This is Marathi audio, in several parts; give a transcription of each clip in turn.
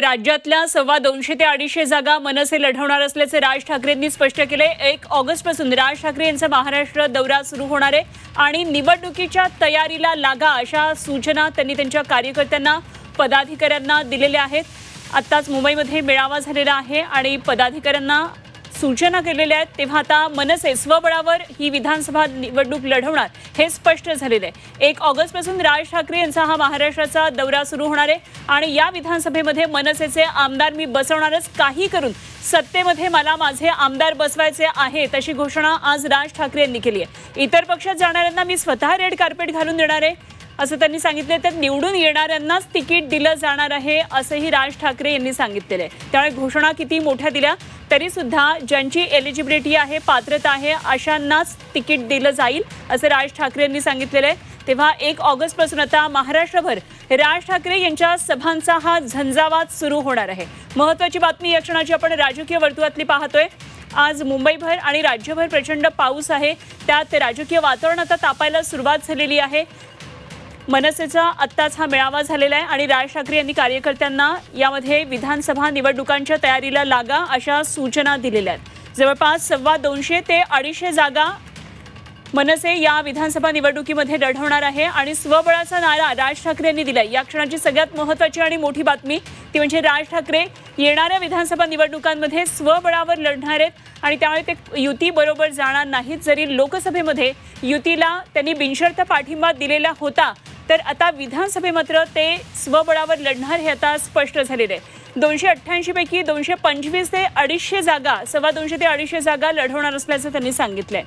राज्यातल्या 225 ते 250 जागा मनसे लढवणार असल्याचे राज ठाकरेंनी स्पष्ट केले। 1 ऑगस्टपासून राज ठाकरे यांचा महाराष्ट्र दौरा सुरू होणार आहे आणि निवडणुकीच्या तयारीला लागा अशा सूचना त्यांनी त्यांच्या कार्यकर्त्यांना पदाधिकाऱ्यांना दिलेल्या आहेत। आत्ताच मुंबईमध्ये मेळावा झालेला आहे आणि पदाधिकाऱ्यांना सूचना केलेल्या आहेत। तेव्हा आता मनसे स्वबळावर ही विधानसभा निवडणूक लढवणार हे स्पष्ट झालेले आहे। 1 ऑगस्टपासून राज ठाकरे यांचा हा महाराष्ट्राचा दौरा सुरू होणार आहे आणि या विधानसभेमध्ये मनसेचे आमदार मी बसवणारच, काही करून सत्तेमध्ये मला माझे आमदार बसवायचे आहेत अशी घोषणा आज राज ठाकरे यांनी केली आहे। इतर पक्षात जाणाऱ्यांना मी स्वतः रेड कार्पेट घालून देणार आहे असं त्यांनी सांगितले। तर निवडून येणाऱ्यांनाच तिकीट दिलं जाणार आहे असंही राज ठाकरे यांनी सांगितलेलं आहे। त्यामुळे घोषणा किती मोठ्या दिल्या तरी सुद्धा ज्यांची एलिजिबिलिटी आहे, पात्रता आहे अशांनाच तिकीट दिलं जाईल असं राज ठाकरे यांनी सांगितलेलं आहे। तेव्हा 1 ऑगस्टपासून आता महाराष्ट्रभर राज ठाकरे यांच्या सभांचा हा झंझावात सुरू होणार आहे। महत्त्वाची बातमी या क्षणाची आपण राजकीय वर्तुळातली पाहतोय। आज मुंबईभर आणि राज्यभर प्रचंड पाऊस आहे, त्यात राजकीय वातावरण आता तापायला सुरुवात झालेली आहे। मनसेचा आत्ताच हा मेळावा झालेला आहे आणि राज ठाकरे यांनी कार्यकर्त्यांना यामध्ये विधानसभा निवडणुकांच्या तयारीला लागा अशा सूचना दिलेल्या आहेत। जवळपास 225 ते 250 जागा मनसे या विधानसभा निवडणुकीमध्ये लढवणार आहे आणि स्वबळाचा नारा राज ठाकरे यांनी दिलाय। या क्षणाची सगळ्यात महत्त्वाची आणि मोठी बातमी ती म्हणजे राज ठाकरे येणाऱ्या विधानसभा निवडणुकांमध्ये स्वबळावर लढणार आहेत आणि त्यामुळे ते युती बरोबर जाणार नाहीत। जरी लोकसभेमध्ये युतीला त्यांनी बिनशर्त पाठिंबा दिलेला होता तर आता विधानसभे मात्र ते स्वबळावर लढणार हे आता स्पष्ट झालेले आहे। 288 पैकी 225 ते 250 जागा 225 ते 250 जागा लढवणार असल्याचं त्यांनी सांगितलंय।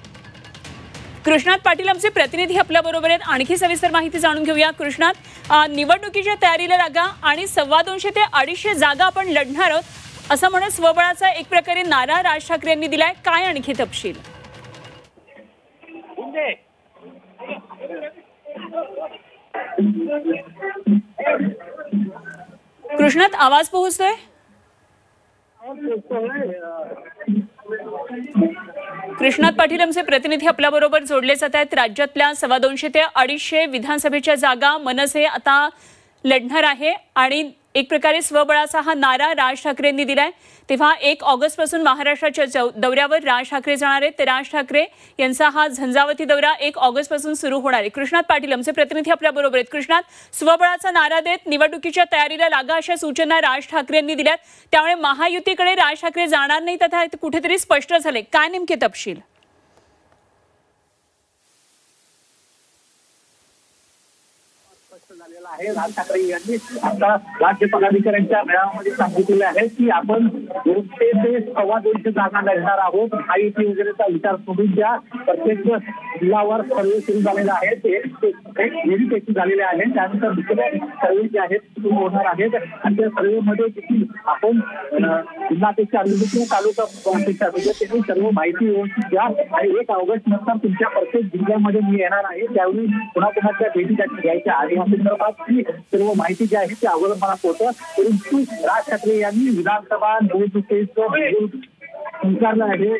कृष्णात पाटील आमचे प्रतिनिधी आपल्या बरोबर आहेत, आणखी सविस्तर माहिती जाणून घेऊया। कृष्णात, निवडणुकीच्या तयारीला लागा आणि 225 ते 250 जागा आपण लढणार आहोत असं म्हणत स्वबळाचा एक प्रकारे नारा राज ठाकरे यांनी दिलाय, काय आणखी तपशील? कृष्णात आवाज पोहोचतोय? कृष्णात पाटील आमचे प्रतिनिधी आपल्या बरोबर जोडले जात आहेत। राज्यातल्या 225 ते 250 विधानसभेच्या जागा मनसे आता लढणार आहे आणि एक प्रकारे स्वबळाचा हा नारा राज ठाकरे यांनी दिलाय। तेव्हा 1 ऑगस्टपासून महाराष्ट्राच्या दौऱ्यावर राज ठाकरे जाणार आहेत। ते राज ठाकरे यांचा हा झंझावती दौरा 1 ऑगस्टपासून सुरू होणार आहे। कृष्णात पाटील आमचे प्रतिनिधी आपल्या बरोबर आहेत। कृष्णात, स्वबळाचा नारा देत निवडणुकीच्या तयारीला लागा अशा सूचना राज ठाकरे यांनी दिल्यात, त्यामुळे महायुतीकडे राज ठाकरे जाणार नाहीत आता कुठेतरी स्पष्ट झाले, काय नेमके तपशील? राज ठाकरे यांनी आता राज्य पदाधिकाऱ्यांच्या मेळाव्यामध्ये सांगितलेले आहे की आपण 200 ते 225 जागा लढणार आहोत। महायुती वगैरेचा विचार सोडून द्या, प्रत्येक जिल्ह्यावर सर्वे सुरू झालेला आहे, ते एक व्हेरिफिकेशन झालेले आहे। त्यानंतर दुसरे सर्वे जे आहेत सुरू होणार आहेत आणि त्या सर्वेमध्ये देखील आपण जिल्हापेक्षा किंवा तालुका पेक्षा त्यांनी सर्व माहिती व्यवस्थित द्या आणि 1 ऑगस्ट नंतर तुमच्या प्रत्येक जिल्ह्यामध्ये मी येणार आहे, त्यावेळी कोणाकोणाच्या भेटी घ्यायच्या आणि या संदर्भात सर्व माहिती जी आहे ती अगोदर मला पोहोचवा। परंतु राज ठाकरे यांनी विधानसभा निवडणुकीचं स्वीकारलं आहे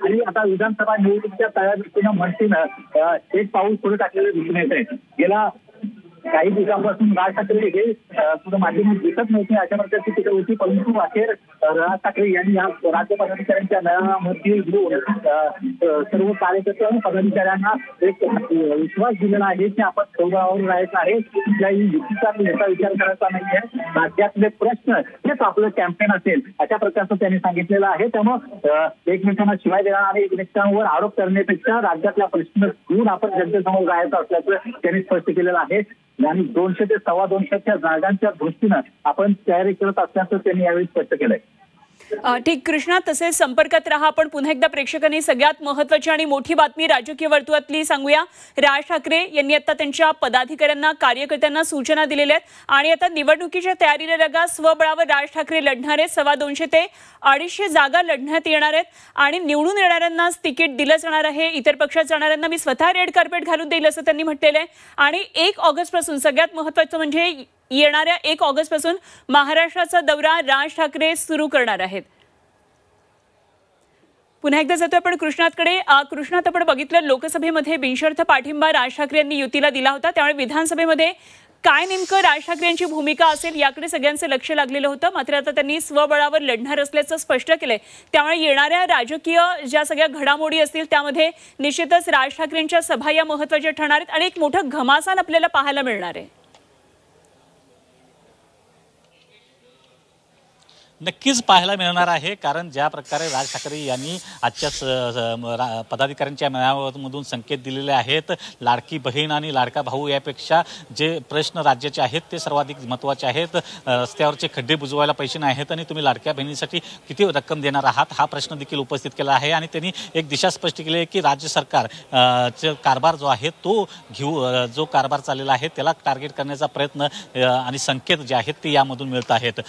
आणि आता विधानसभा निवडणुकीच्या तयारीनं मनसेनं एक पाऊल पुढे टाकलेलं दिसून येत आहे। गेल्या काही दिवसांपासून राज ठाकरे हे कुठं माध्यमात दिसत नव्हते, अशा प्रकारची तिथे होती, परंतु अखेर राज ठाकरे यांनी या राज्य पदाधिकाऱ्यांच्या मेळाव्यामध्ये सर्व कार्यकर्ते आणि पदाधिकाऱ्यांना एक विश्वास दिलेला आहे की आपण स्वबळावर राहायचं आहे, कुठल्याही युतीचा याचा विचार करायचा नाहीये, राज्यातले प्रश्न हेच आपलं कॅम्पेन असेल अशा प्रकारचं त्यांनी सांगितलेलं आहे। त्यामुळे एकमेकांना शिवाय देणार आणि एकमेकांवर आरोप करण्यापेक्षा राज्यातल्या प्रश्न घेऊन आपण जनतेसमोर जायचं असल्याचं त्यांनी स्पष्ट केलेलं आहे आणि 200 ते 225 जागांच्या दृष्टीनं आपण तयारी करत असल्याचं त्यांनी यावेळी स्पष्ट केलंय। ठीक कृष्णा, तसे संपर्कात रहा। आपण पुन्हा एकदा प्रेक्षकांनी सगळ्यात महत्त्वाची आणि मोठी बातमी राजकीय वर्तुळातली सांगूया। राज ठाकरे यांनी आता त्यांच्या पदाधिकाऱ्यांना, कार्यकर्त्यांना सूचना दिलेल्या आहेत आणि आता निवडणुकीच्या तयारीला लागा, स्वबळावर राज ठाकरे लढणार आहेत। 225 ते 250 जागा लढण्यात येणार आहेत आणि निवडून येणाऱ्यांनाच तिकीट दिलं जाणार आहे। इतर पक्षात जाणाऱ्यांना मी स्वतः रेड कार्पेट घालून देईल असं त्यांनी म्हटलेलं आहे आणि 1 ऑगस्टपासून सगळ्यात महत्त्वाचं म्हणजे येणाऱ्या 1 ऑगस्टपासून महाराष्ट्राचा दौरा राज ठाकरे सुरू करणार आहेत। पुन्हा एकदा जातो आपण कृष्णातकडे। कृष्णात, आपण बघितलं लोकसभेमध्ये बिनशर्त पाठिंबा राज ठाकरे यांनी युतीला दिला होता, त्यामुळे विधानसभेमध्ये काय नेमकं राज ठाकरे यांची भूमिका असेल याकडे सगळ्यांचं लक्ष लागलेलं होतं. मात्र आता त्यांनी स्वबळावर लढणार असल्याचं स्पष्ट केलंय. त्यामुळे येणाऱ्या राजकीय ज्या सगळ्या घडामोडी असतील त्यामध्ये निश्चितच राज ठाकरेंच्या सभा या महत्त्वाच्या ठरणार आहेत आणि एक मोठं घमासान आपल्याला पाहायला मिळणार आहे. नक्कीच पाहायला मिळणार आहे, कारण ज्या प्रकारे राज ठाकरे यांनी आजच्या पदाधिकाऱ्यांच्या मेळाव्यामधून संकेत दिलेले आहेत, लाडकी बहीण आणि लाडका भाऊ यापेक्षा जे प्रश्न राज्याचे आहेत ते सर्वाधिक महत्त्वाचे आहेत. रस्त्यावरचे खड्डे बुजवायला पैसे नाही आहेत आणि तुम्ही लाडक्या बहिणीसाठी किती रक्कम देणार आहात हा प्रश्न देखील उपस्थित केला आहे. आणि त्यांनी एक दिशा स्पष्ट केली आहे की राज्य सरकार कारभार जो आहे तो जो कारभार चाललेला आहे त्याला टार्गेट करण्याचा प्रयत्न आणि संकेत जे आहेत ते यामधून मिळत आहेत.